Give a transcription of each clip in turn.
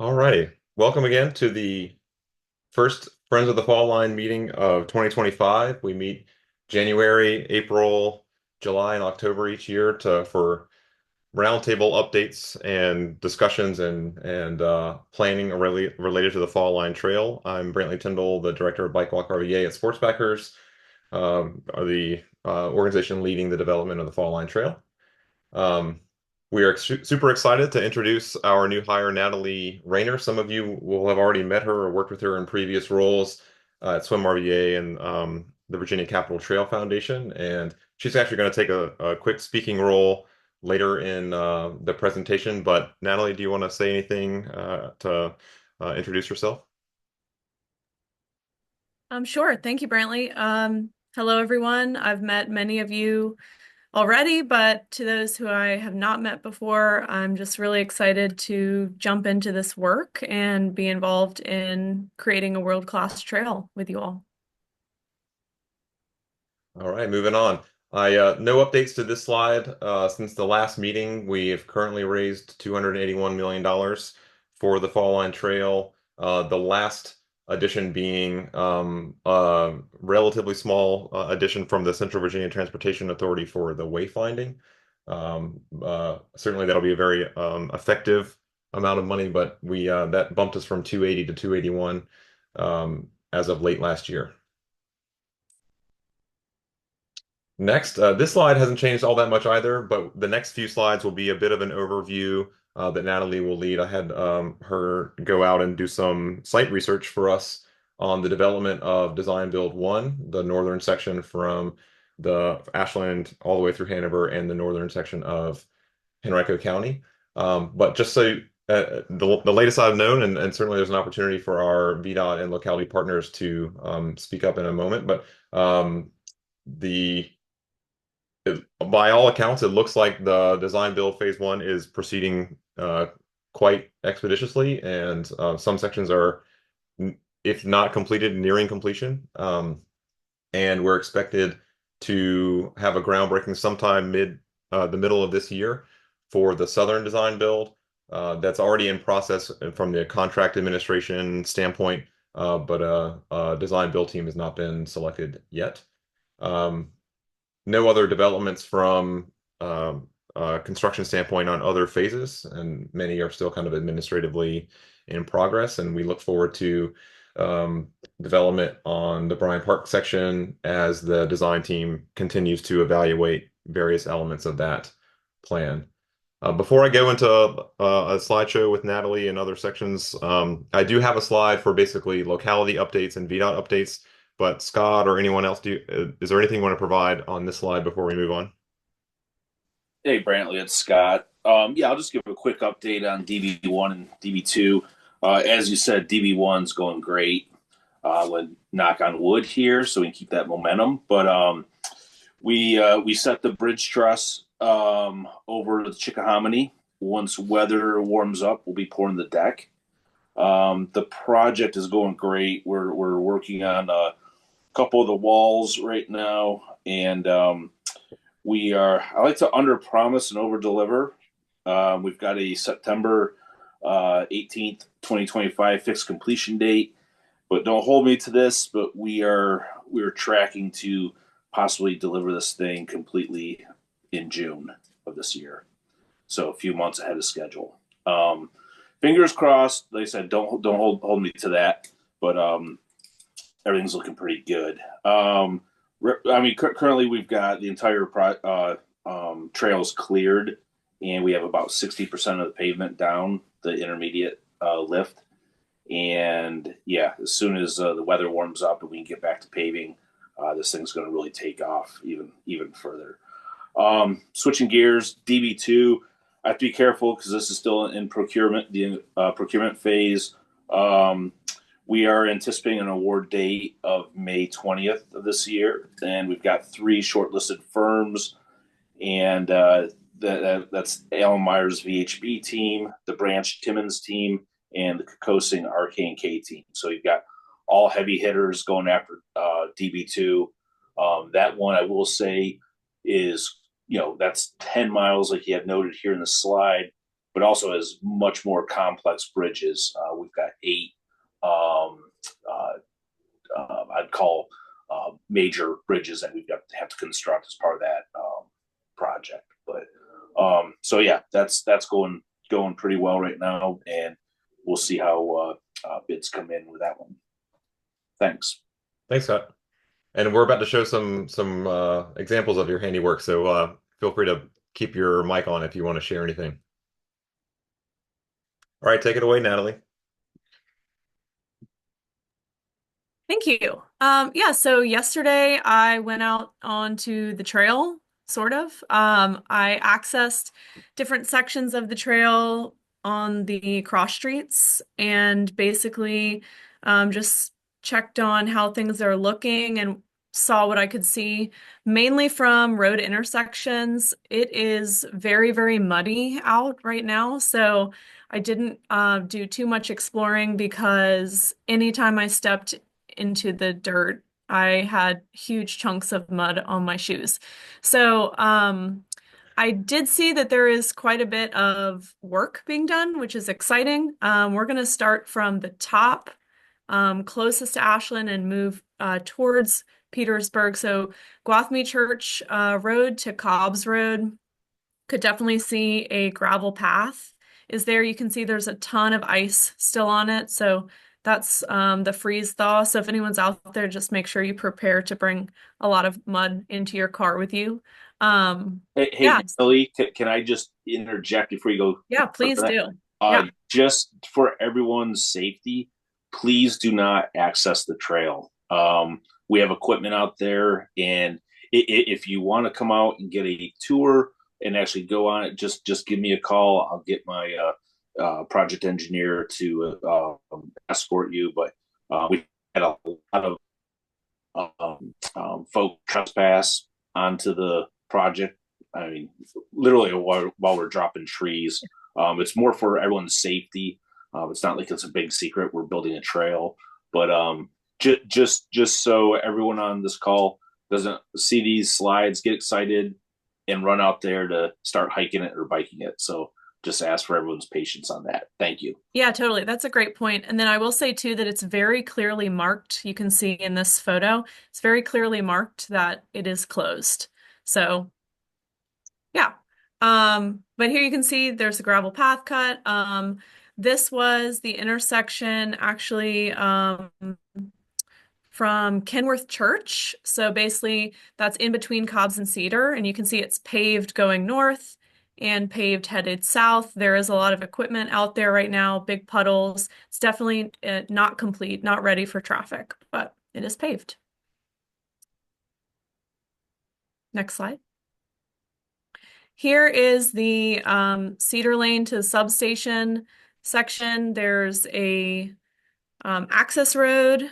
All righty. Welcome again to the first Friends of the Fall Line meeting of 2025. We meet January, April, July, and October each year for roundtable updates and discussions and planning related to the Fall Line Trail. I'm Brantley Tyndall, the director of Bike Walk RVA at Sportsbackers, are the organization leading the development of the Fall Line Trail. Um, we are super excited to introduce our new hire, Natalie Rayner. Some of you will have already met her or worked with her in previous roles at Swim RVA and the Virginia Capital Trail Foundation. And she's actually going to take a quick speaking role later in the presentation. But Natalie, do you want to say anything to introduce yourself? Sure. Thank you, Brantley. Hello, everyone. I've met many of you already, but to those who I have not met before, I'm just really excited to jump into this work and be involved in creating a world-class trail with you all. All right, moving on. I no updates to this slide. Since the last meeting, we have currently raised $281 million for the Fall Line Trail. The last addition being a relatively small addition from the Central Virginia Transportation Authority for the wayfinding. Certainly, that'll be a very effective amount of money, but we that bumped us from 280 to 281 as of late last year. Next, this slide hasn't changed all that much either, but the next few slides will be a bit of an overview that Natalie will lead. I had her go out and do some site research for us on the development of Design Build 1, the northern section from the Ashland all the way through Hanover and the northern section of Henrico County. But just so the latest I've known, and certainly there's an opportunity for our VDOT and locality partners to speak up in a moment, but the by all accounts, it looks like the design build phase one is proceeding quite expeditiously, and some sections are, if not completed, nearing completion. And we're expected to have a groundbreaking sometime the middle of this year for the southern design build. That's already in process from the contract administration standpoint, but a design build team has not been selected yet. Um, no other developments from construction standpoint on other phases, and many are still kind of administratively in progress. And we look forward to development on the Bryant Park section as the design team continues to evaluate various elements of that plan. Before I go into a slideshow with Natalie and other sections, I do have a slide for basically locality updates and VDOT updates. But Scott or anyone else, is there anything you want to provide on this slide before we move on? Hey, Brantley, it's Scott. Yeah, I'll just give a quick update on DB1 and DB2. As you said, DB1's going great. Would knock on wood here, so we can keep that momentum. But we set the bridge truss over the Chickahominy. Once weather warms up, we'll be pouring the deck. The project is going great. We're working on a couple of the walls right now, and I like to under promise and over deliver. We've got a September 18th, 2025 fixed completion date, but don't hold me to this, but we're tracking to possibly deliver this thing completely in June of this year. So a few months ahead of schedule. Fingers crossed. Like I said, don't hold me to that, but everything's looking pretty good. Currently we've got the entire trails cleared, and we have about 60% of the pavement down the intermediate lift. And yeah, as soon as the weather warms up and we can get back to paving, this thing's going to really take off even further. Switching gears, DB2. I have to be careful because this is still in procurement, the procurement phase. We are anticipating an award date of May 20th of this year, and we've got 3 shortlisted firms, and that's Alan Meyer's VHB team, the Branch Timmons team, and the Kokosing RK&K team. So you've got all heavy hitters going after DB2. That one, I will say, is that's 10 miles, like you had noted here in the slide. but also has much more complex bridges. We've got 8, um, uh, I'd call major bridges that we've got to have to construct as part of that project. But so yeah, that's going pretty well right now, and we'll see how bids come in with that one. Thanks. Thanks, Scott. And we're about to show some examples of your handiwork, so feel free to keep your mic on if you want to share anything. All right, take it away, Natalie. Thank you. Yeah, so yesterday I went out onto the trail, sort of. I accessed different sections of the trail on the cross streets and basically just checked on how things are looking and saw what I could see, mainly from road intersections. It is very, very muddy out right now, so I didn't do too much exploring because anytime I stepped into the dirt, I had huge chunks of mud on my shoes. So, I did see that there is quite a bit of work being done, which is exciting. We're going to start from the top, closest to Ashland and move towards Petersburg. So, Gwathmey Church Road to Cobb's Road could definitely see a gravel path is there. You can see there's a ton of ice still on it. So that's the freeze thaw. So if anyone's out there, just make sure you prepare to bring a lot of mud into your car with you. Hey, Yeah, Natalie, can I just interject before you go yeah, further please that? do. Yeah. Just for everyone's safety, please do not access the trail. We have equipment out there, and if you want to come out and get a tour and actually go on it, just give me a call. I'll get my project engineer to escort you. But we had a lot of folk trespass onto the project. I mean, literally while we're dropping trees. It's more for everyone's safety. It's not like it's a big secret. We're building a trail, but just so everyone on this call doesn't see these slides, get excited, and run out there to start hiking it or biking it. So just ask for everyone's patience on that. Thank you. Yeah, totally. That's a great point. And then I will say too that it's very clearly marked. You can see in this photo, it's very clearly marked that it is closed. So yeah. But here you can see there's a gravel path cut. This was the intersection actually from Kenworth Church. So basically that's in between Cobbs and Cedar, and you can see it's paved going north and paved headed south. There is a lot of equipment out there right now, big puddles. It's definitely not complete, not ready for traffic, but it is paved. Next slide. Here is the Cedar Lane to the substation section. There's a access road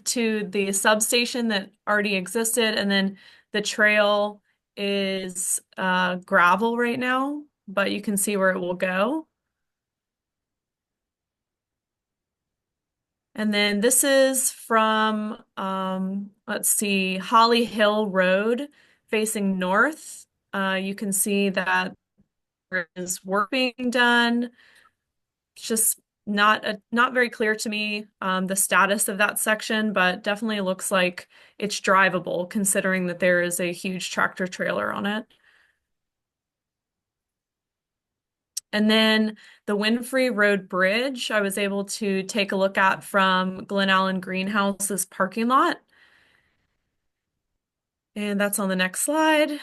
to the substation that already existed, and then the trail is gravel right now, but you can see where it will go. And then this is from, let's see, Holly Hill Road facing north. You can see that there is work being done. It's just not very clear to me the status of that section, but definitely looks like it's drivable considering that there is a huge tractor trailer on it. And then the Winfrey Road Bridge, I was able to take a look at from Glen Allen Greenhouse's parking lot. And that's on the next slide.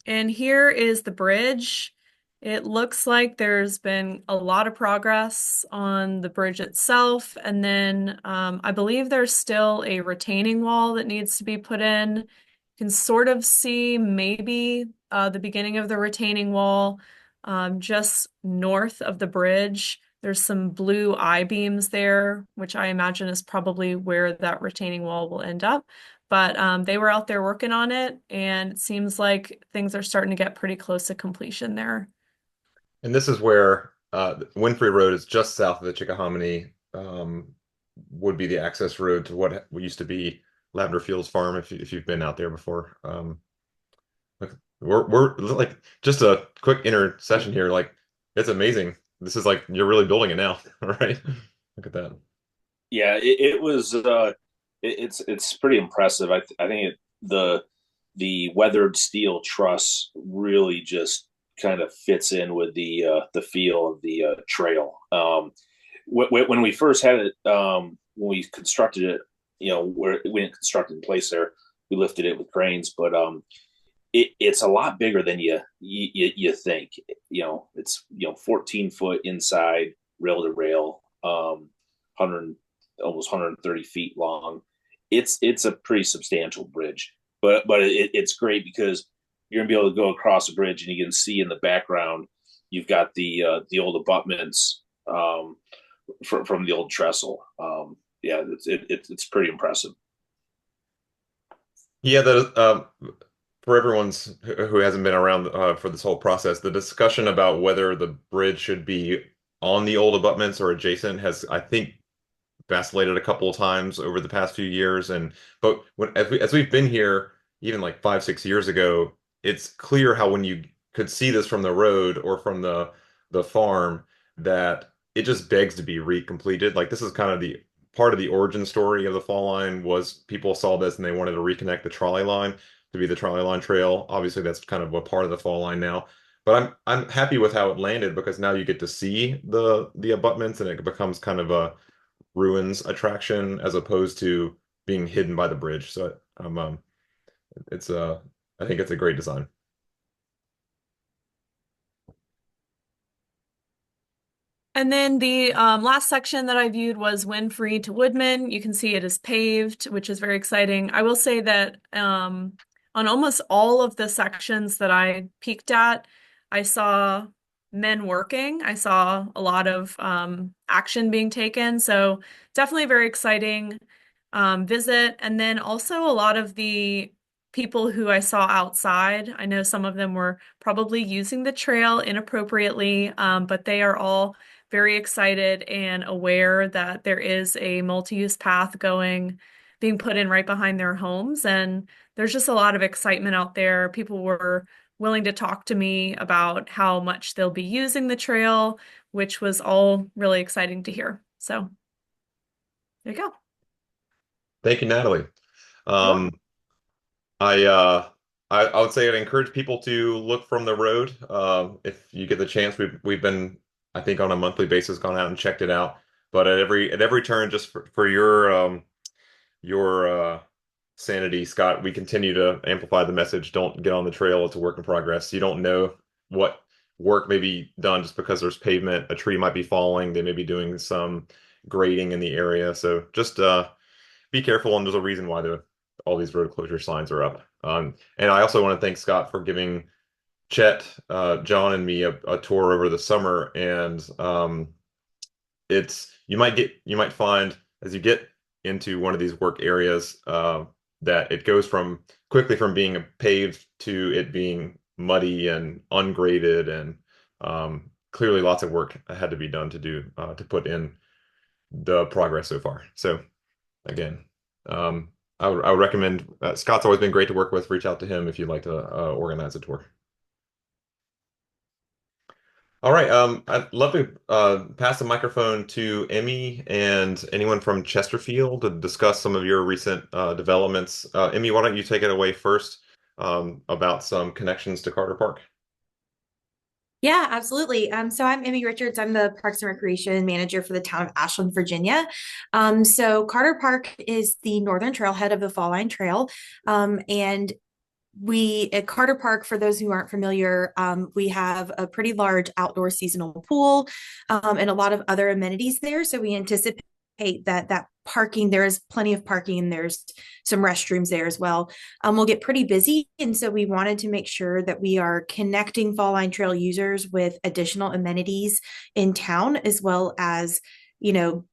And here is the bridge. It looks like there's been a lot of progress on the bridge itself. And then I believe there's still a retaining wall that needs to be put in. You can sort of see maybe the beginning of the retaining wall just north of the bridge. There's some blue I-beams there, which I imagine is probably where that retaining wall will end up. But they were out there working on it, and it seems like things are starting to get pretty close to completion there. And this is where Winfrey Road is just south of the Chickahominy, would be the access road to what used to be Lavender Fields Farm if you've been out there before. Look, we're like just a quick intercession here. Like it's amazing. This is like you're really building it now, right? Look at that. Yeah, it was it's pretty impressive. I think the weathered steel truss really just kind of fits in with the feel of the trail. When we first had it, when we constructed it, we didn't construct it in place there. We lifted it with cranes, but it's a lot bigger than you think. It's 14 foot inside, rail to rail, 100 almost 130 feet long. It's a pretty substantial bridge, but it's great because you're gonna be able to go across the bridge and you can see in the background you've got the old abutments from the old trestle. Yeah, it's pretty impressive. Yeah, that for everyone's who hasn't been around for this whole process, the discussion about whether the bridge should be on the old abutments or adjacent has, I think, vacillated a couple of times over the past few years. And but as we've been here, even like 5, 6 years ago, it's clear how when you could see this from the road or from the farm that it just begs to be recompleted. Like this is kind of the part of the origin story of the fall line was people saw this and they wanted to reconnect the trolley line to be the trolley line trail. Obviously, that's kind of a part of the fall line now. But I'm happy with how it landed because now you get to see the abutments and it becomes kind of a ruins attraction as opposed to being hidden by the bridge. So it's I think it's a great design. And then the last section that I viewed was Winfrey to Woodman. You can see it is paved, which is very exciting. I will say that on almost all of the sections that I peeked at, I saw men working. I saw a lot of action being taken. So definitely a very exciting visit. And then also a lot of the people who I saw outside. I know some of them were probably using the trail inappropriately, but they are all very excited and aware that there is a multi-use path being put in right behind their homes. And there's just a lot of excitement out there. People were willing to talk to me about how much they'll be using the trail, which was all really exciting to hear. So there you go. Thank you, Natalie. You're Um, welcome. I would say I'd encourage people to look from the road. If you get the chance, we've been I think on a monthly basis gone out and checked it out. But at every turn, just for your sanity, Scott, we continue to amplify the message. Don't get on the trail. It's a work in progress. You don't know what work may be done just because there's pavement. A tree might be falling. They may be doing some grading in the area. So just be careful. And there's a reason why all these road closure signs are up. And I also want to thank Scott for giving Chet, John, and me a tour over the summer. And you might find as you get into one of these work areas that it goes from quickly from being paved to it being muddy and ungraded and clearly lots of work had to be done to put in the progress so far. So again, I would recommend Scott's always been great to work with. Reach out to him if you'd like to organize a tour. All right. I'd love to pass the microphone to Emmy and anyone from Chesterfield to discuss some of your recent developments. Emmy, why don't you take it away first about some connections to Carter Park? Yeah, absolutely. So I'm Emmy Richards. I'm the Parks and Recreation Manager for the town of Ashland, Virginia. So Carter Park is the northern trailhead of the Fall Line Trail. And we at Carter Park, for those who aren't familiar, we have a pretty large outdoor seasonal pool and a lot of other amenities there. So we anticipate that parking, there is plenty of parking and there's some restrooms there as well. We'll get pretty busy. And so we wanted to make sure that we are connecting Fall Line Trail users with additional amenities in town, as well as,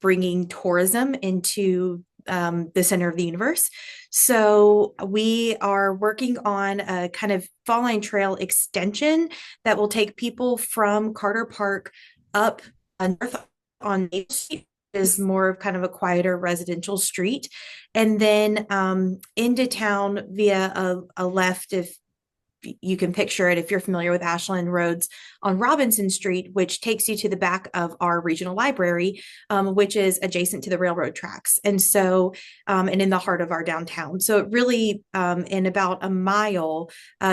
bringing tourism into the center of the universe. So we are working on a kind of Fall Line Trail extension that will take people from Carter Park up north on Maple Street, is more of kind of a quieter residential street, and then into town via a left you can picture it if you're familiar with Ashland roads on Robinson Street, which takes you to the back of our regional library, which is adjacent to the railroad tracks. And so, and in the heart of our downtown. So it really, in about a mile,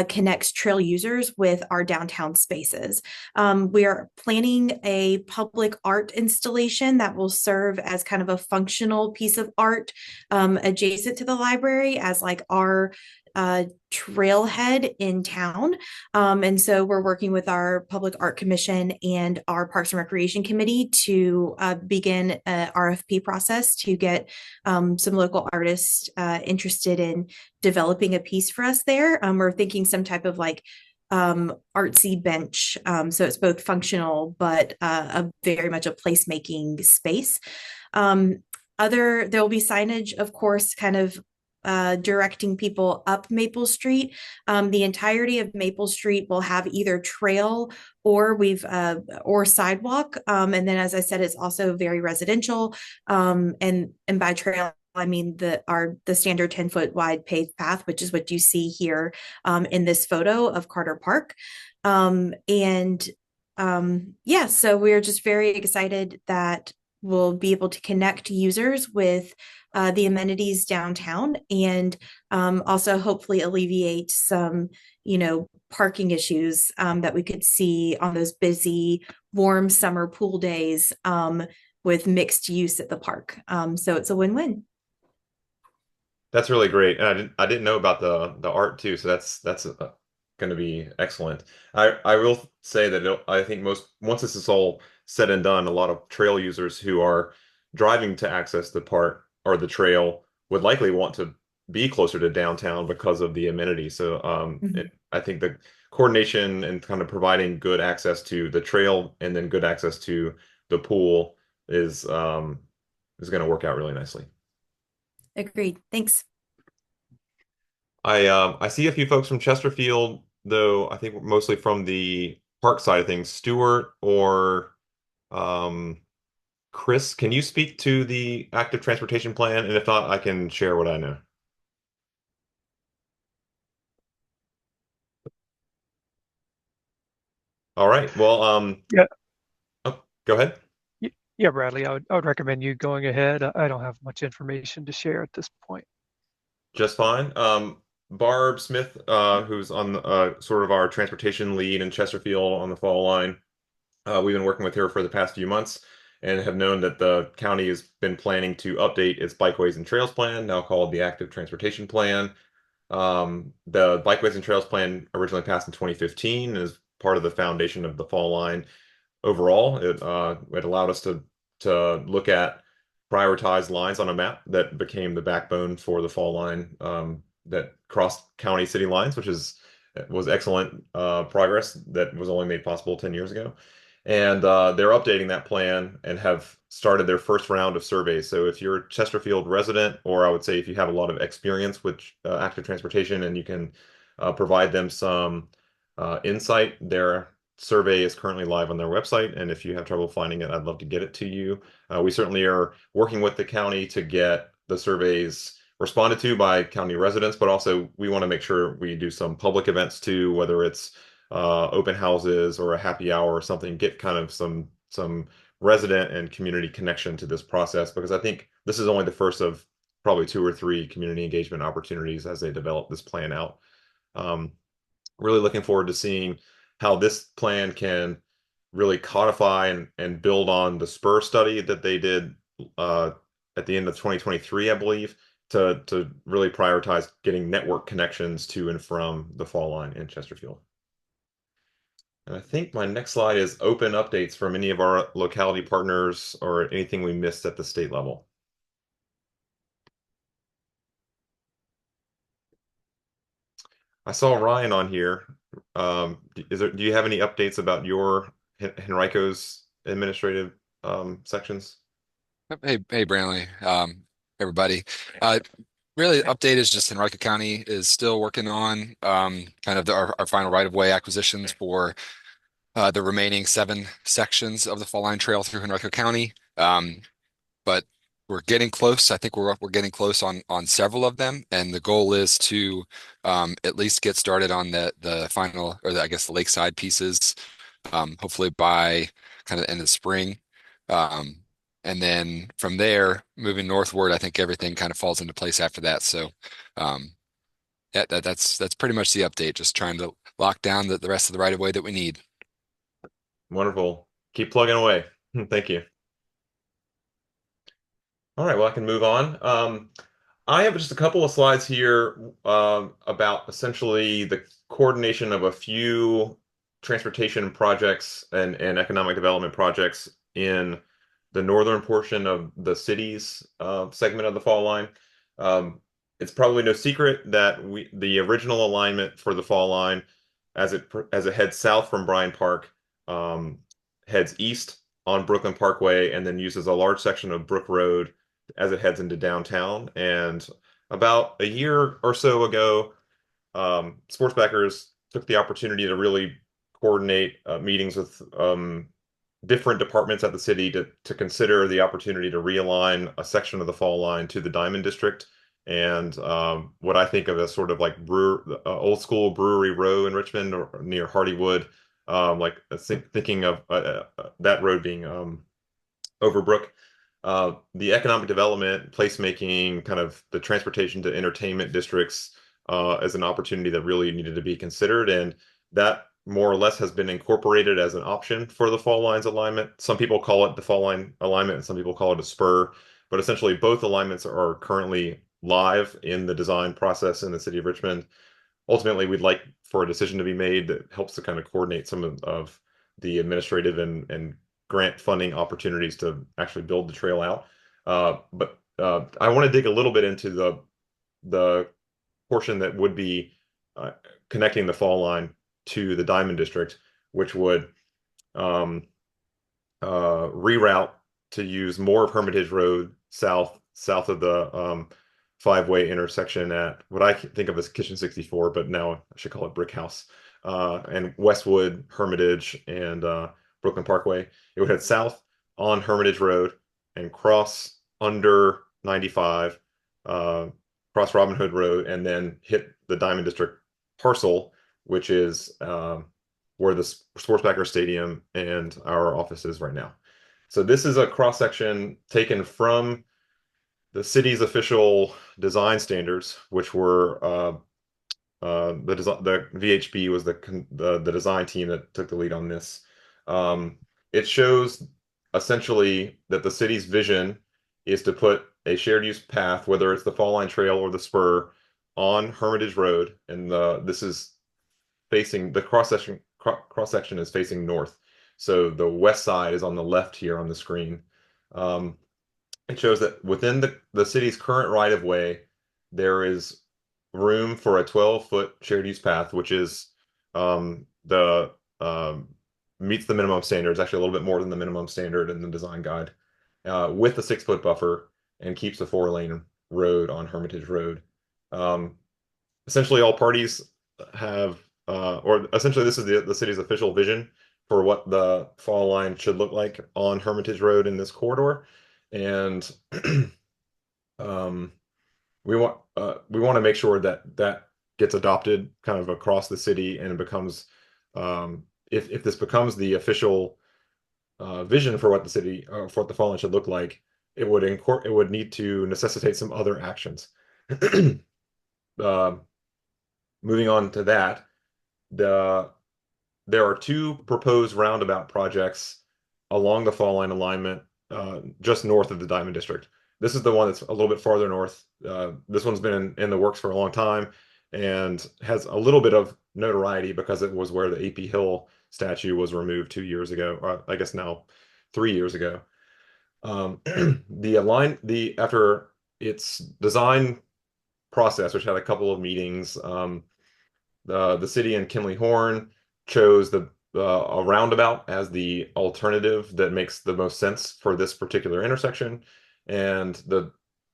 connects trail users with our downtown spaces. We are planning a public art installation that will serve as kind of a functional piece of art adjacent to the library as like our trailhead in town. And so we're working with our Public Art Commission and our Parks and Recreation Committee to begin an RFP process to get some local artists interested in developing a piece for us there. We're thinking some type of like artsy bench. So it's both functional, but a very much a placemaking space. There will be signage, of course, kind of directing people up Maple Street. The entirety of Maple Street will have either trail or sidewalk. And then, as I said, it's also very residential. And by trail, I mean the standard 10-foot wide paved path, which is what you see here in this photo of Carter Park. Yeah, so we're just very excited that we'll be able to connect users with the amenities downtown and also hopefully alleviate some, parking issues that we could see on those busy, warm summer pool days with mixed use at the park. So it's a win-win. That's really great. And I didn't know about the art too, so that's going to be excellent. I will say that I think once this is all said and done, a lot of trail users who are driving to access the park or the trail would likely want to be closer to downtown because of the amenities. So Mhm. I think the coordination and kind of providing good access to the trail and then good access to the pool is going to work out really nicely. Agreed. Thanks. I see a few folks from Chesterfield, though I think mostly from the park side of things. Stuart or um, Chris, can you speak to the active transportation plan? And if not, I can share what I know. All right. Well, Yeah, oh, go ahead. yeah, Bradley, I would recommend you going ahead. I don't have much information to share at this point. Just fine. Barb Smith, who's on sort of our transportation lead in Chesterfield on the fall line. We've been working with her for the past few months and have known that the county has been planning to update its bikeways and trails plan, now called the Active Transportation Plan. The bikeways and trails plan originally passed in 2015 and is part of the foundation of the fall line overall. It allowed us to look at prioritized lines on a map that became the backbone for the fall line that crossed county city lines, which was excellent progress that was only made possible 10 years ago. And they're updating that plan and have started their first round of surveys. So if you're a Chesterfield resident, or I would say if you have a lot of experience with active transportation and you can provide them some insight, their survey is currently live on their website, and if you have trouble finding it, I'd love to get it to you. We certainly are working with the county to get the surveys responded to by county residents, but also we want to make sure we do some public events too, whether it's open houses or a happy hour or something, get kind of some resident and community connection to this process, because I think this is only the first of probably two or three community engagement opportunities as they develop this plan out. Um, Really looking forward to seeing how this plan can really codify and build on the Spur study that they did uh, at the end of 2023, I believe, to really prioritize getting network connections to and from the fall line in Chesterfield. And I think my next slide is open updates from any of our locality partners or anything we missed at the state level. I saw Ryan on here. Do you have any updates about your Henrico's administrative sections? Hey, Brantley, everybody. Uh, really, the update is just Henrico County is still working on kind of our final right-of-way acquisitions for the remaining 7 sections of the Fall Line Trail through Henrico County. But we're getting close. I think we're getting close on several of them, and the goal is to at least get started on the final, or I guess the lakeside pieces, hopefully by kind of the end of the spring. Um, and then from there, moving northward, I think everything kind of falls into place after that. So um, that's pretty much the update. Just trying to lock down the rest of the right of way that we need. Wonderful. Keep plugging away. Thank you. All right, well, I can move on. I have just a couple of slides here about essentially the coordination of a few transportation projects and economic development projects in the northern portion of the city's segment of the fall line. It's probably no secret that the original alignment for the fall line, as it heads south from Bryan Park, um, heads east on Brooklyn Parkway and then uses a large section of Brook Road as it heads into downtown. And about a year or so ago, sportsbackers took the opportunity to really coordinate meetings with different departments at the city to consider the opportunity to realign a section of the fall line to the Diamond District and what I think of as sort of like old school Brewery Row in Richmond or near Hardywood, like thinking of that road being Overbrook. The economic development, placemaking, kind of the transportation to entertainment districts as an opportunity that really needed to be considered. And that more or less has been incorporated as an option for the fall lines alignment. Some people call it the fall line alignment, and some people call it a spur. But essentially, both alignments are currently live in the design process in the city of Richmond. Ultimately, we'd like for a decision to be made that helps to kind of coordinate some of the administrative and grant funding opportunities to actually build the trail out. But I want to dig a little bit into the portion that would be uh, connecting the fall line to the Diamond District, which would um, reroute to use more of Hermitage Road south of the five-way intersection at what I think of as Kitchen 64, but now I should call it Brick House, and Westwood, Hermitage, and Brooklyn Parkway. It would head south on Hermitage Road and cross under 95, uh, cross Robin Hood Road, and then hit the Diamond District parcel, which is where the Sportsbacker Stadium and our office is right now. So this is a cross section taken from the city's official design standards, which were the VHB was the design team that took the lead on this. It shows essentially that the city's vision is to put a shared use path, whether it's the Fall Line Trail or the Spur, on Hermitage Road, and this is facing the cross section is facing north. So the west side is on the left here on the screen. Um, it shows that within the city's current right of way, there is room for a 12-foot shared use path, which is the meets the minimum standards, actually a little bit more than the minimum standard in the design guide, with a 6-foot buffer and keeps a 4-lane road on Hermitage Road. Essentially, all parties have, or essentially, this is the city's official vision for what the fall line should look like on Hermitage Road in this corridor, and um, we want to make sure that that gets adopted kind of across the city and it becomes if this becomes the official vision for what the city for what the fall line should look like, it would need to necessitate some other actions. Uh, moving on to that, there are two proposed roundabout projects along the fall line alignment just north of the Diamond District. This is the one that's a little bit farther north. This one's been in the works for a long time and has a little bit of notoriety because it was where the AP Hill statue was removed 2 years ago, or I guess now 3 years ago. After its design process, which had a couple of meetings, the city and Kinley Horn chose a roundabout as the alternative that makes the most sense for this particular intersection. And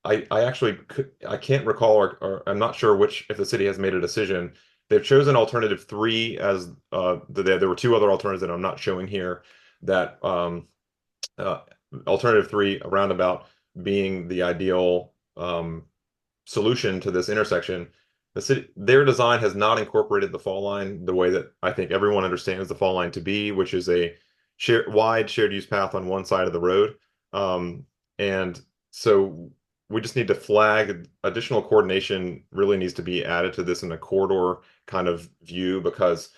I actually I can't recall or I'm not sure if the city has made a decision. They've chosen alternative three as there were two other alternatives that I'm not showing here that alternative three, a roundabout, being the ideal solution to this intersection, their design has not incorporated the fall line the way that I think everyone understands the fall line to be, which is a wide shared use path on one side of the road. And so we just need to flag additional coordination really needs to be added to this in a corridor kind of view, because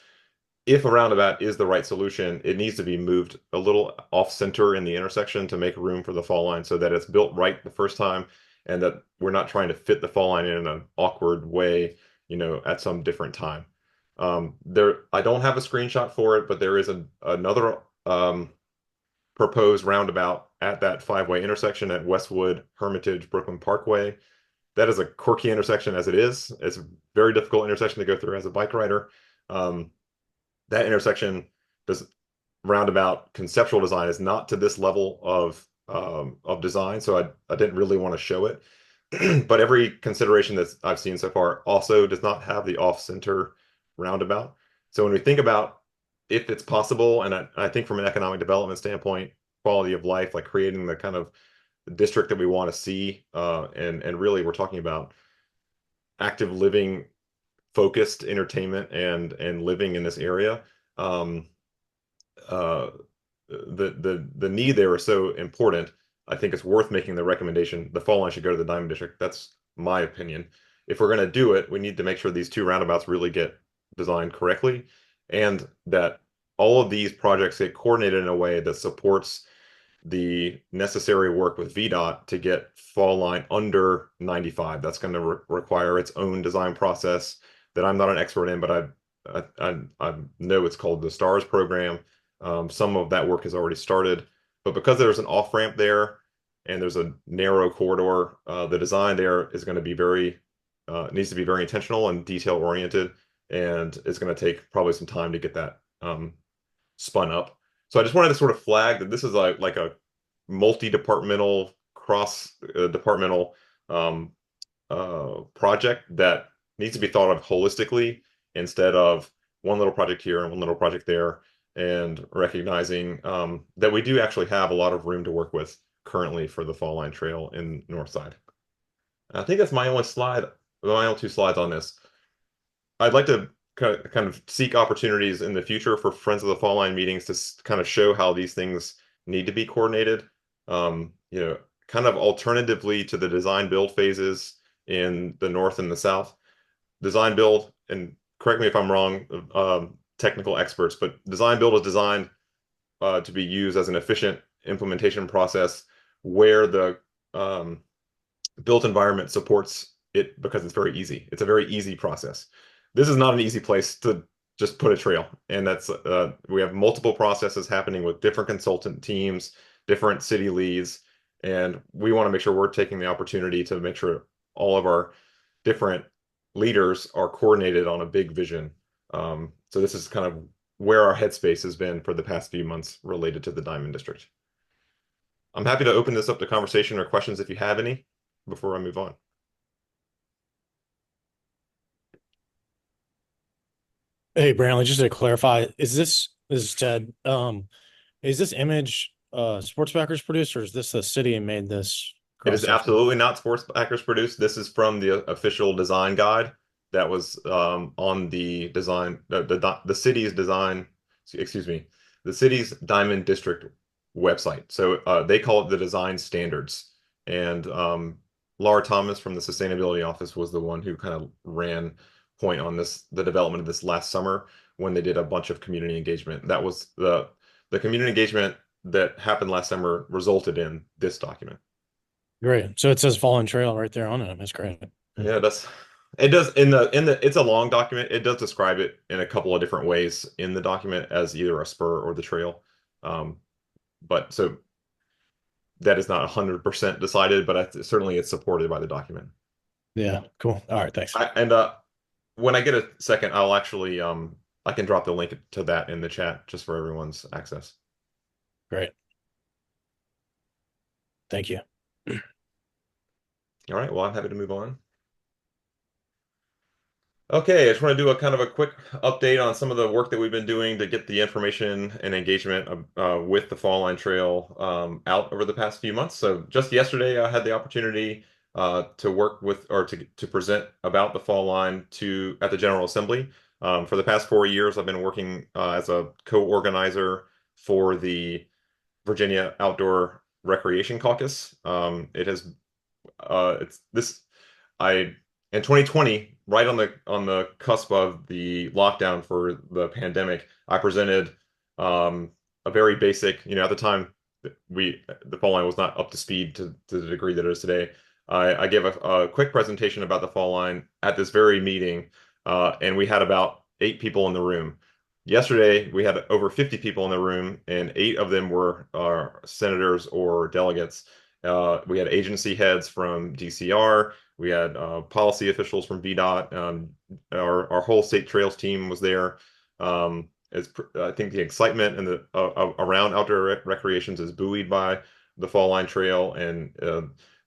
if a roundabout is the right solution, it needs to be moved a little off center in the intersection to make room for the fall line so that it's built right the first time and that we're not trying to fit the fall line in an awkward way, at some different time. I don't have a screenshot for it, but there is another proposed roundabout at that five-way intersection at Westwood, Hermitage, Brooklyn Parkway. That is a quirky intersection as it is. It's a very difficult intersection to go through as a bike rider. That intersection, this roundabout conceptual design is not to this level of design, so I didn't really want to show it. But every consideration that I've seen so far also does not have the off-center roundabout. So when we think about if it's possible, and I think from an economic development standpoint, quality of life, like creating the kind of district that we want to see, and really we're talking about active living, focused entertainment, and living in this area. Um, uh, the need there is so important. I think it's worth making the recommendation. The fall line should go to the Diamond District. That's my opinion. If we're going to do it, we need to make sure these two roundabouts really get designed correctly, and that all of these projects get coordinated in a way that supports the necessary work with VDOT to get fall line under 95. That's going to require its own design process that I'm not an expert in, but I know it's called the STARS program. Some of that work has already started, but because there's an off ramp there and there's a narrow corridor, the design there is going to be needs to be very intentional and detail oriented, and it's going to take probably some time to get that spun up. So I just wanted to sort of flag that this is like a multi-departmental, cross-departmental project that needs to be thought of holistically instead of one little project here and one little project there, and recognizing that we do actually have a lot of room to work with currently for the Fall Line Trail in Northside. I think that's my only slide, my only two slides on this. I'd like to kind of seek opportunities in the future for Friends of the Fall Line meetings to kind of show how these things need to be coordinated. Kind of alternatively to the design build phases in the north and the south. Design build, and correct me if I'm wrong, technical experts, but design build is designed to be used as an efficient implementation process where the built environment supports it because it's very easy. It's a very easy process. This is not an easy place to just put a trail. And that's we have multiple processes happening with different consultant teams, different city leads, and we want to make sure we're taking the opportunity to make sure all of our different leaders are coordinated on a big vision. So this is kind of where our headspace has been for the past few months related to the Diamond District. I'm happy to open this up to conversation or questions if you have any before I move on. Hey, Brantley, just to clarify, this is Ted. Is this image Sports Backers produced, or is this the city made this It is cross section? absolutely not Sports Backers produced. This is from the official design guide that was on the design, the city's design, excuse me, the city's Diamond District website. So they call it the design standards. And Laura Thomas from the Sustainability Office was the one who kind of ran point on the development of this last summer when they did a bunch of community engagement. That was the community engagement that happened last summer resulted in this document. Great. So it says Fallen Trail right there on it. That's great. Yeah, it does in the it's a long document. It does describe it in a couple of different ways in the document as either a spur or the trail. But so that is not 100% decided, but certainly it's supported by the document. Yeah, cool. All right, thanks. When I get a second, I'll actually I can drop the link to that in the chat just for everyone's access. Great. Thank you. All right, well, I'm happy to move on. Okay, I just want to do a kind of a quick update on some of the work that we've been doing to get the information and engagement with the Fall Line Trail out over the past few months. So just yesterday, I had the opportunity to work with or to present about the Fall Line to at the General Assembly. For the past 4 years, I've been working as a co-organizer for the Virginia Outdoor Recreation Caucus. It's this I in 2020, right on the cusp of the lockdown for the pandemic, I presented a very basic, at the time the fall line was not up to speed to the degree that it is today. I gave a quick presentation about the fall line at this very meeting, and we had about 8 people in the room. Yesterday, we had over 50 people in the room, and 8 of them were senators or delegates. We had agency heads from DCR. We had policy officials from VDOT. Our whole state trails team was there. I think the excitement and the around outdoor recreations is buoyed by the Fall Line Trail, and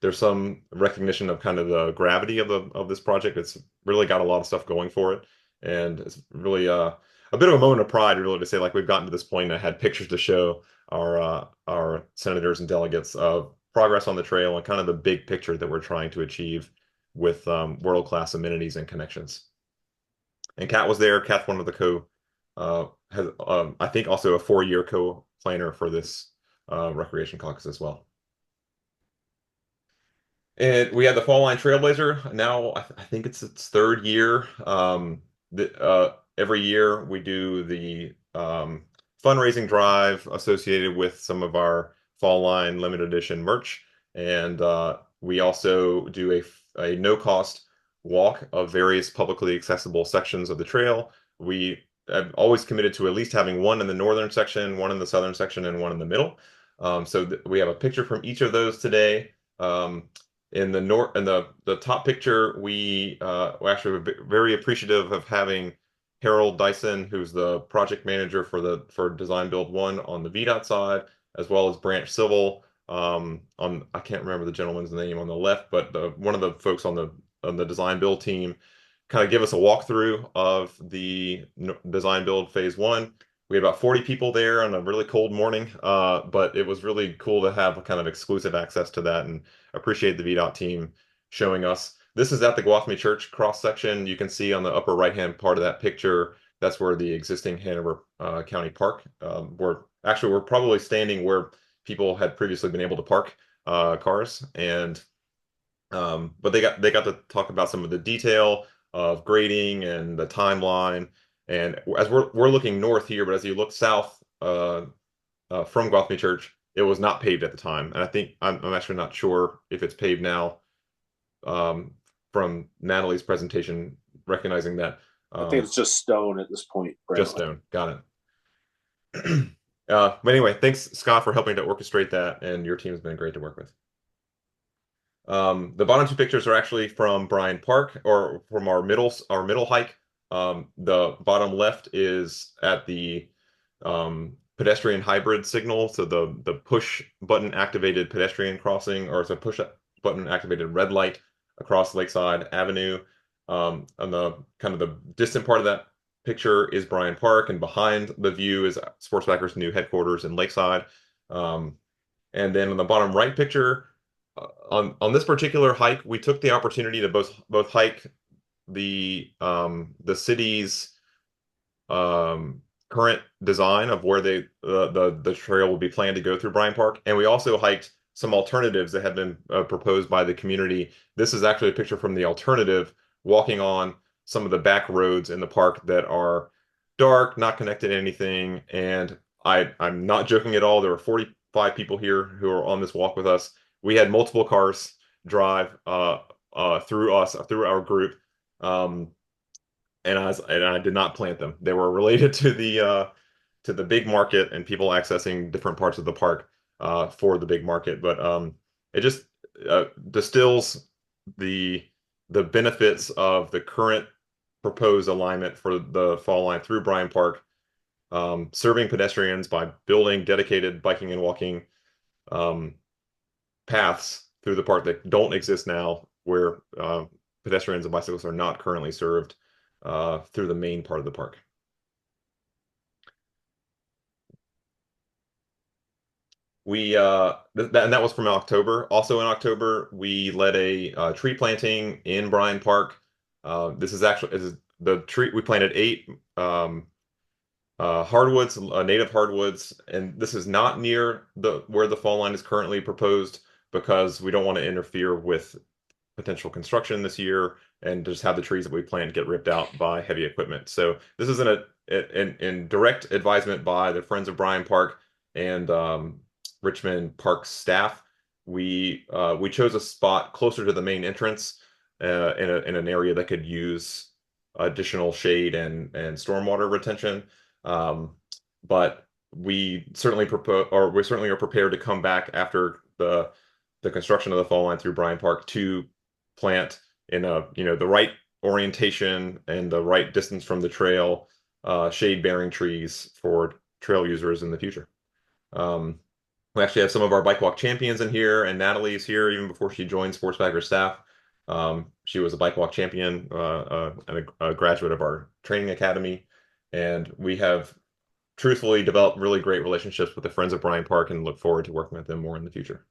there's some recognition of kind of the gravity of this project. It's really got a lot of stuff going for it, and it's really a bit of a moment of pride, really, to say like we've gotten to this point. And I had pictures to show our senators and delegates of progress on the trail and kind of the big picture that we're trying to achieve with world-class amenities and connections. And Kat was there. Kat's one of the has I think also a 4-year co-planner for this recreation caucus as well. And we had the Fall Line Trailblazer. Now I think it's its 3rd year. Every year we do the fundraising drive associated with some of our Fall Line limited edition merch, and we also do a no-cost walk of various publicly accessible sections of the trail. We have always committed to at least having one in the northern section, one in the southern section, and one in the middle. So we have a picture from each of those today. In the top picture, we're actually very appreciative of having Harold Dyson, who's the project manager for Design Build One on the VDOT side, as well as Branch Civil on I can't remember the gentleman's name on the left, but one of the folks on the design build team kind of give us a walkthrough of the design build phase 1. We had about 40 people there on a really cold morning, but it was really cool to have a kind of exclusive access to that, and appreciate the VDOT team showing us. This is at the Gwathmey Church cross section. You can see on the upper right-hand part of that picture, that's where the existing Hanover County Park. We're probably standing where people had previously been able to park cars, and but they got to talk about some of the detail of grading and the timeline. And as we're looking north here, but as you look south from Gwathmey Church, it was not paved at the time, and I think I'm actually not sure if it's paved now. From Natalie's presentation, recognizing that I think it's just stone at this point. just stone. Got it. But anyway, thanks Scott for helping to orchestrate that, and your team has been great to work with. The bottom 2 pictures are actually from Bryan Park, or from our middle hike. The bottom left is at the pedestrian hybrid signal, so the push button activated pedestrian crossing, or it's a push button activated red light across Lakeside Avenue. On the kind of the distant part of that picture is Bryan Park, and behind the view is Sportsbacker's new headquarters in Lakeside. And then on the bottom right picture, on this particular hike, we took the opportunity to both hike the city's current design of where the trail will be planned to go through Bryan Park, and we also hiked some alternatives that have been proposed by the community. This is actually a picture from the alternative, walking on some of the back roads in the park that are dark, not connected to anything. And I'm not joking at all. There were 45 people here who are on this walk with us. We had multiple cars drive through our group, and I did not plant them. They were related to the big market and people accessing different parts of the park for the big market. But it just distills the benefits of the current proposed alignment for the fall line through Bryan Park, serving pedestrians by building dedicated biking and walking paths through the park that don't exist now, where pedestrians and bicyclists are not currently served. through the main part of the park. And that was from October. Also in October, we led a tree planting in Bryan Park. This is the tree we planted 8 hardwoods, native hardwoods, and this is not near the where the fall line is currently proposed because we don't want to interfere with potential construction this year and just have the trees that we plant get ripped out by heavy equipment. So this is in direct advisement by the Friends of Bryan Park and Richmond Park staff. We chose a spot closer to the main entrance in an area that could use additional shade and stormwater retention. Um, but we certainly are prepared to come back after the construction of the fall line through Bryan Park to plant in the right orientation and the right distance from the trail, shade bearing trees for trail users in the future. Um, we actually have some of our bike walk champions in here, and Natalie's here even before she joined Sportsbacker staff. She was a bike walk champion and a graduate of our training academy, and we have truthfully developed really great relationships with the Friends of Bryan Park and look forward to working with them more in the future.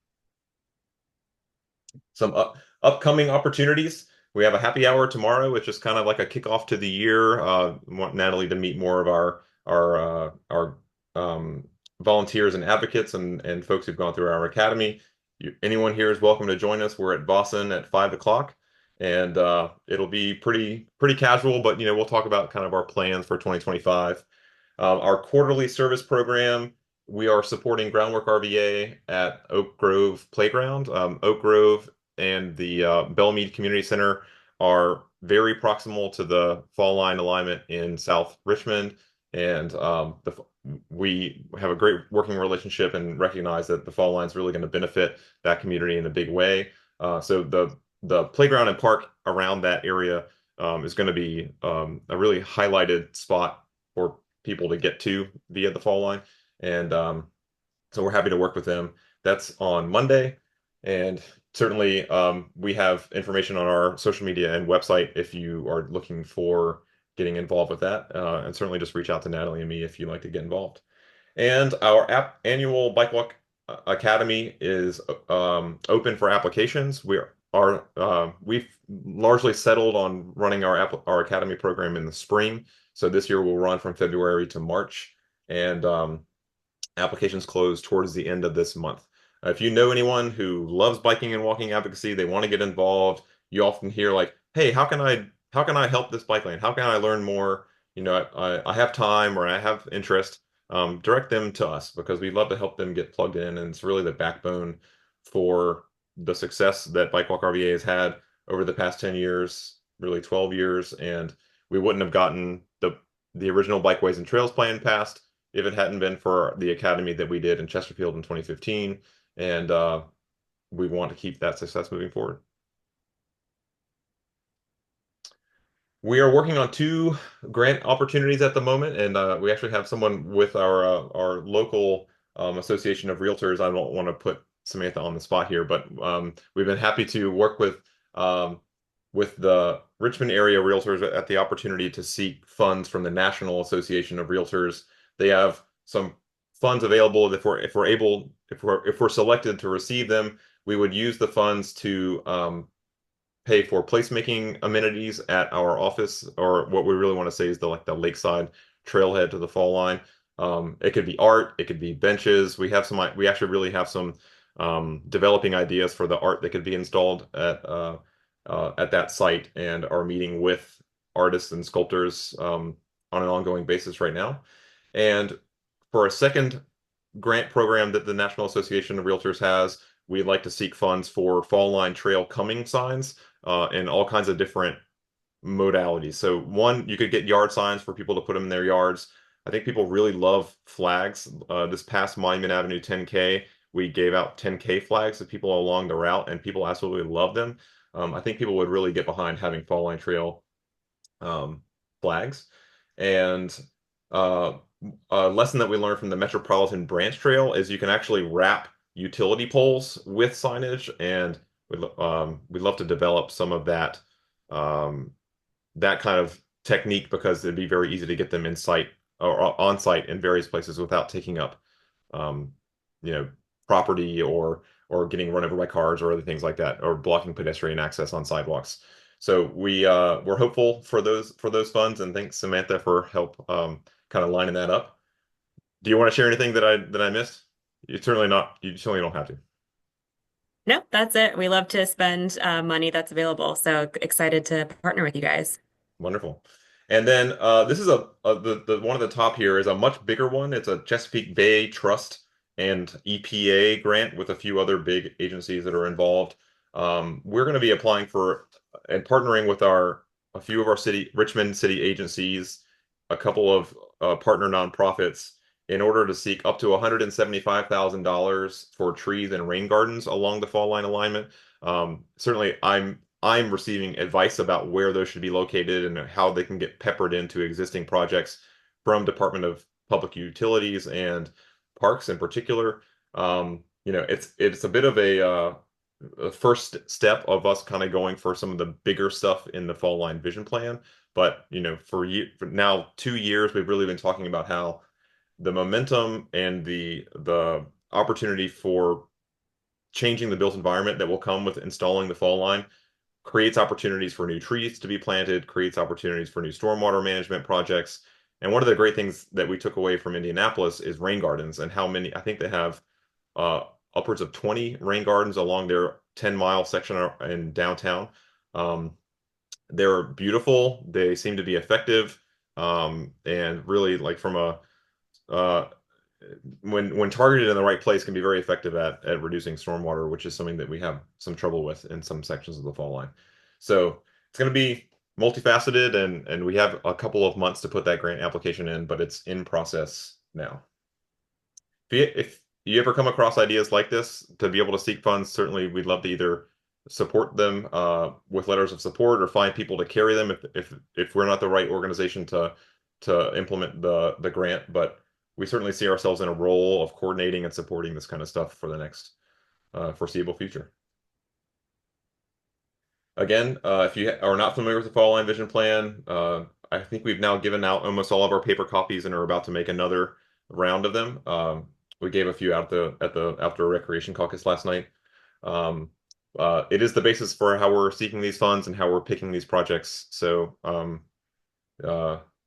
Some upcoming opportunities. We have a happy hour tomorrow, which is kind of like a kickoff to the year. Want Natalie to meet more of our volunteers and advocates and folks who've gone through our academy. Anyone here is welcome to join us. We're at Boston at 5 o'clock, and it'll be pretty casual, but we'll talk about kind of our plans for 2025. Our quarterly service program, we are supporting Groundwork RVA at Oak Grove Playground. Oak Grove and the Belmead Community Center are very proximal to the fall line alignment in South Richmond, and we have a great working relationship and recognize that the fall line is really going to benefit that community in a big way. So the playground and park around that area is going to be a really highlighted spot for people to get to via the fall line. And so we're happy to work with them. That's on Monday. And certainly we have information on our social media and website if you are looking for getting involved with that. And certainly just reach out to Natalie and me if you'd like to get involved. And our annual Bike Walk Academy is open for applications. We've largely settled on running our academy program in the spring. So this year we'll run from February to March, and applications close towards the end of this month. If you know anyone who loves biking and walking advocacy, they want to get involved, you often hear like, "Hey, how can I help this bike lane? How can I learn more? I have time or I have interest." Direct them to us because we'd love to help them get plugged in, and it's really the backbone for the success that Bike Walk RVA has had over the past 10 years, really 12 years, and we wouldn't have gotten the original Bikeways and Trails plan passed if it hadn't been for the academy that we did in Chesterfield in 2015, and we want to keep that success moving forward. We are working on 2 grant opportunities at the moment, and we actually have someone with our local Association of Realtors. I don't want to put Samantha on the spot here, but we've been happy to work with the Richmond area realtors at the opportunity to seek funds from the National Association of Realtors. They have some funds available if we're selected to receive them. We would use the funds to pay for placemaking amenities at our office, or what we really want to say is the lakeside trailhead to the fall line. It could be art, it could be benches. We actually really have some developing ideas for the art that could be installed at that site, and are meeting with artists and sculptors on an ongoing basis right now. And for a second grant program that the National Association of Realtors has, we'd like to seek funds for fall line trail coming signs in all kinds of different modalities. So one, you could get yard signs for people to put them in their yards. I think people really love flags. This past Monument Avenue 10K, we gave out 10K flags to people along the route, and people absolutely love them. I think people would really get behind having fall line trail flags. And a lesson that we learned from the Metropolitan Branch Trail is you can actually wrap utility poles with signage, and we'd love to develop some of that kind of technique because it'd be very easy to get them in site or on site in various places without taking up, um, you know, property or getting run over by cars or other things like that, or blocking pedestrian access on sidewalks. So we're hopeful for those funds, and thanks Samantha for help kind of lining that up. Do you want to share anything that I missed? You certainly don't have to. No, that's it. We love to spend money that's available. So excited to partner with you guys. Wonderful. And then this is the one at the top here is a much bigger one. It's a Chesapeake Bay Trust and EPA grant with a few other big agencies that are involved. We're going to be applying for and partnering with a few of our Richmond city agencies, a couple of partner nonprofits in order to seek up to $175,000 for trees and rain gardens along the fall line alignment. Certainly, I'm receiving advice about where those should be located and how they can get peppered into existing projects from Department of Public Utilities and Parks in particular. It's a bit of a first step of us kind of going for some of the bigger stuff in the fall line vision plan. But for now 2 years, we've really been talking about how the momentum and the opportunity for changing the built environment that will come with installing the fall line creates opportunities for new trees to be planted, creates opportunities for new stormwater management projects. And one of the great things that we took away from Indianapolis is rain gardens and how many, I think they have uh, upwards of 20 rain gardens along their 10-mile section in downtown. Um, they're beautiful. They seem to be effective. And really like from a uh, when targeted in the right place can be very effective at reducing stormwater, which is something that we have some trouble with in some sections of the fall line. So it's going to be multifaceted, and we have a couple of months to put that grant application in, but it's in process now. If you ever come across ideas like this to be able to seek funds, certainly we'd love to either support them with letters of support or find people to carry them if we're not the right organization to implement the grant. But we certainly see ourselves in a role of coordinating and supporting this kind of stuff for the next foreseeable future. Again, if you are not familiar with the Fall Line Vision Plan, I think we've now given out almost all of our paper copies and are about to make another round of them. We gave a few out at the Outdoor Recreation Caucus last night. It is the basis for how we're seeking these funds and how we're picking these projects. So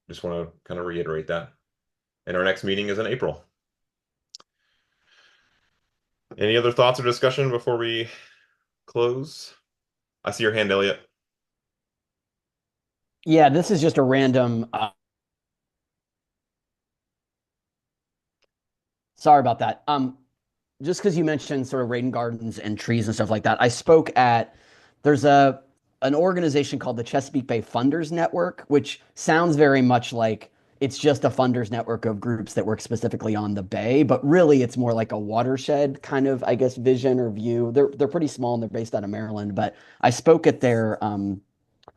just want to kind of reiterate that. And our next meeting is in April. Any other thoughts or discussion before we close? I see your hand, Elliot. Yeah, this is just a random. Sorry about that. Just because you mentioned sort of rain gardens and trees and stuff like that, I spoke at. There's an organization called the Chesapeake Bay Funders Network, which sounds very much like it's just a funders network of groups that work specifically on the bay, but really it's more like a watershed kind of, I guess, vision or view. They're pretty small and they're based out of Maryland, but I spoke at their kind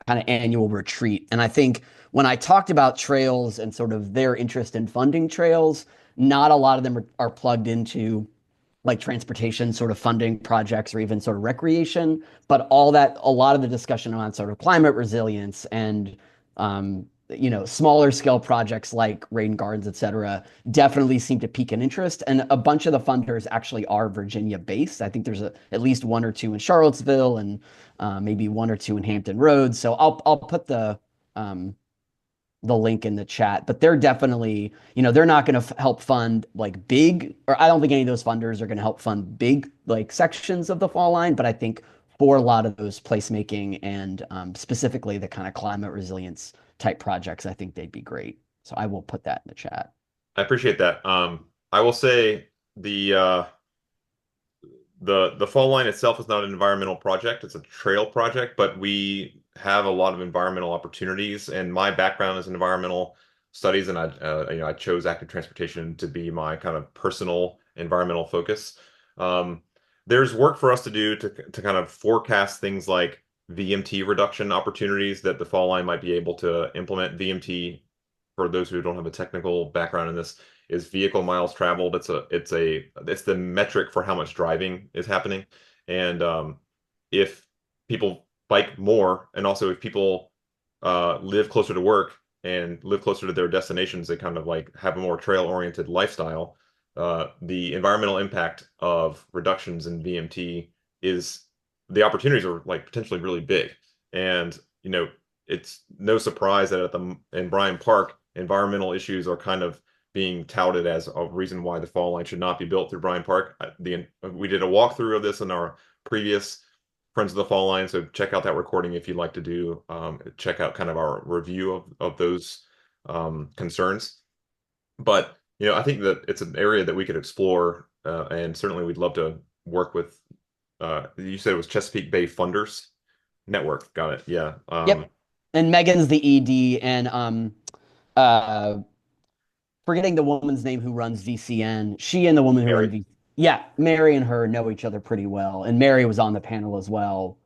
of annual retreat. And I think when I talked about trails and sort of their interest in funding trails, not a lot of them are plugged into like transportation sort of funding projects or even sort of recreation, but a lot of the discussion on sort of climate resilience and smaller scale projects like rain gardens, et cetera, definitely seem to pique an interest. And a bunch of the funders actually are Virginia based. I think there's at least one or two in Charlottesville and maybe one or two in Hampton Roads. So I'll put the link in the chat, but they're definitely, they're not going to help fund like big, or I don't think any of those funders are going to help fund big like sections of the fall line, but I think for a lot of those placemaking and specifically the kind of climate resilience type projects, I think they'd be great. So I will put that in the chat. I appreciate that. I will say the fall line itself is not an environmental project, it's a trail project, but we have a lot of environmental opportunities. And my background is in environmental studies, and I chose active transportation to be my kind of personal environmental focus. There's work for us to do to kind of forecast things like VMT reduction opportunities that the fall line might be able to implement. VMT, for those who don't have a technical background in this, is vehicle miles traveled. It's the metric for how much driving is happening. And if people bike more, and also if people live closer to work and live closer to their destinations, they kind of like have a more trail-oriented lifestyle. The environmental impact of reductions in VMT is the opportunities are like potentially really big. And it's no surprise that in Bryant Park, environmental issues are kind of being touted as a reason why the fall line should not be built through Bryant Park. We did a walkthrough of this in our previous Friends of the Fall Line, so check out that recording if you'd like to do check out kind of our review of those concerns. But I think that it's an area that we could explore, and certainly we'd love to work with. You said it was Chesapeake Bay Funders Network. Got it. Yeah. Yep. And Megan's the ED, and uh forgetting the woman's name who runs VCN. She and the woman who Mary. runs yeah, Mary and her know each other pretty well. And Mary was on the panel as well.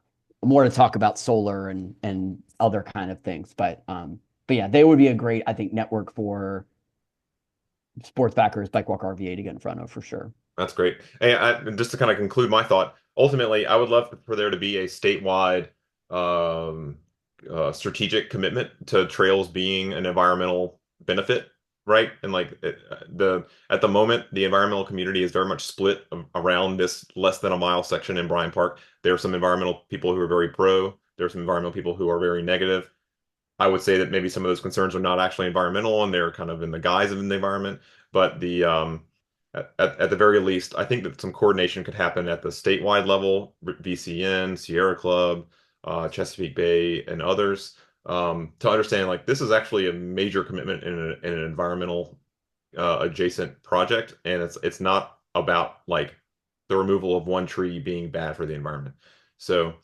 More to talk about solar and other kind of things. But yeah, they would be a great, I think, network for sports backers, bike walk RVA to get in front of for sure. That's great. Hey, just to kind of conclude my thought, ultimately, I would love for there to be a statewide um, strategic commitment to trails being an environmental benefit, right? And like at the moment, the environmental community is very much split around this less than a mile section in Bryant Park. There are some environmental people who are very pro. There are some environmental people who are very negative. I would say that maybe some of those concerns are not actually environmental and they're kind of in the guise of the environment. But at the very least, I think that some coordination could happen at the statewide level, VCN, Sierra Club, Chesapeake Bay, and others, to understand like this is actually a major commitment in an environmental adjacent project, and it's not about like the removal of one tree being bad for the environment. So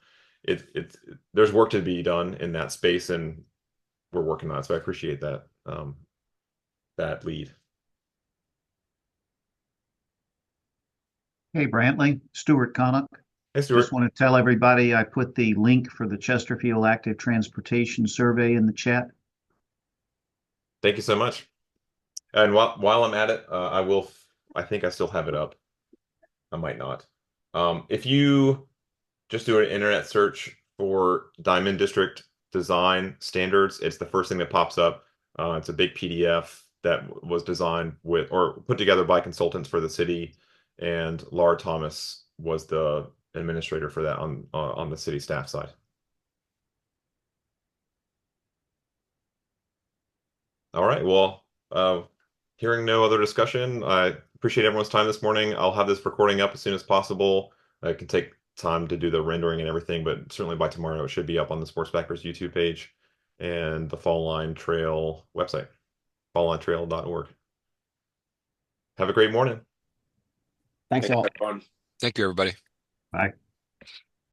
there's work to be done in that space, and we're working on it. So I appreciate that lead. Hey, Brantley, Stuart Connock. Hey, Stuart. Just want to tell everybody I put the link for the Chesterfield Active Transportation Survey in the chat. Thank you so much. And while I'm at it, I think I still have it up. I might not. If you just do an internet search for Diamond District design standards, it's the first thing that pops up. It's a big PDF that was designed with or put together by consultants for the city, and Laura Thomas was the administrator for that on the city staff side. All right. Well, hearing no other discussion, I appreciate everyone's time this morning. I'll have this recording up as soon as possible. It can take time to do the rendering and everything, but certainly by tomorrow it should be up on the Sports Backers YouTube page and the Fall Line Trail website, falllinetrail.org. Have a great morning. Thanks all. Everyone. Thank you, everybody. Bye.